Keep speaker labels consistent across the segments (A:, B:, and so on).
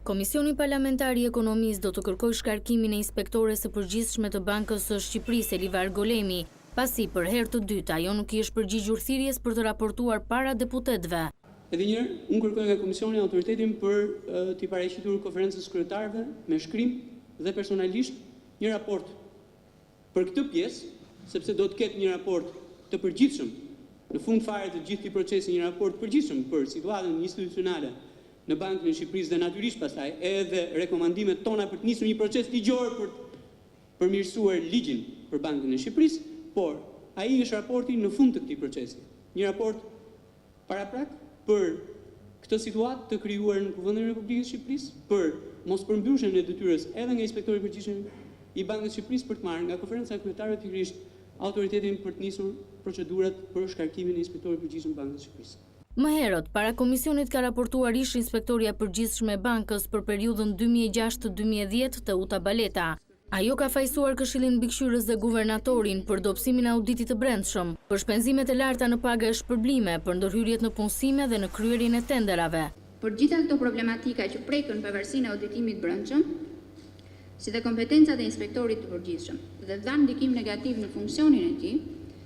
A: Komisioni Parlamentar i Ekonomisë do të kërkojë shkarkimin e inspektores së përgjithshme të Bankës së Shqipërisë, Elivar Golemi, pasi për herë të dytë ajo nuk i është përgjigjur thirrjes për të raportuar para deputetëve.
B: Edhe një herë, unë kërkoj nga Komisioni autoritetin për t'i paraqitur konferencës kryetarëve me shkrim dhe personalisht një raport për këtë pjesë, sepse do të ketë një raport të përgjithshëm në fund fare të gjithë këtij procesi, një raport përgjithshëm për situatën institucionale në Bankën e Shqipërisë dhe natyrisht pastaj edhe rekomandimet tona për të nisur një proces ligjor për të përmirësuar ligjin për Bankën e Shqipërisë, por ai është raporti në fund të këtij procesi. Një raport paraprak për këtë situatë të krijuar në Kuvendin e Republikës së Shqipërisë, për mospërmbyshjen e detyrës edhe nga inspektori i përgjithshëm i Bankës së Shqipërisë për të marrë nga konferenca e kryetarëve pikërisht autoritetin për të nisur procedurat për shkarkimin e inspektorit i përgjithshëm të Bankës së Shqipërisë.
A: Më herët, para komisionit ka raportuar ish inspektoria përgjithshme e bankës për periudhën 2006-2010 të Uta Baleta. Ajo ka fajsuar Këshillin Mbikëqyrës dhe guvernatorin për dobësimin e auditit të brendshëm, për shpenzimet e larta në paga e shpërblime, për ndërhyrjet në punësime dhe në kryerjen e tenderave.
C: Për gjitha këto problematika që prekën pavarësinë e auditimit brendshëm, si dhe kompetencat e inspektorit të përgjithshëm dhe dhanë ndikim negativ në funksionin e tij,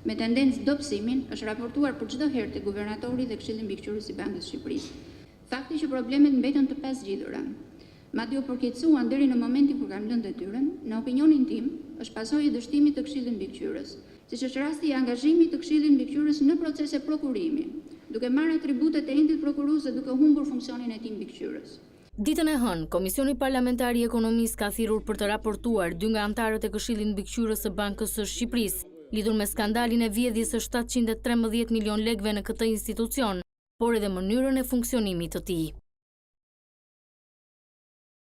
C: me tendencë dobësimin, është raportuar për çdo herë te guvernatori dhe Këshilli Mbikëqyrës i Bankës së Shqipërisë. Fakti që problemet mbetën të pazgjidhura, madje u përkeqësuan deri në momentin kur kam lënë detyrën, në opinionin tim, është pasojë e dështimit të Këshillit Mbikëqyrës, siç është rasti i angazhimit të Këshillit Mbikëqyrës në procese prokurimi, duke marrë atributet e endit prokurues dhe duke humbur funksionin e tij mbikëqyrës.
A: Ditën e hënë, Komisioni Parlamentar i Ekonomisë ka thirrur për të raportuar 2 nga anëtarët e Këshillit Mbikëqyrës së Bankës së Shqipërisë, lidhur me skandalin e vjedhjes së 713 milion lekëve në këtë institucion, por edhe mënyrën e funksionimit të tij.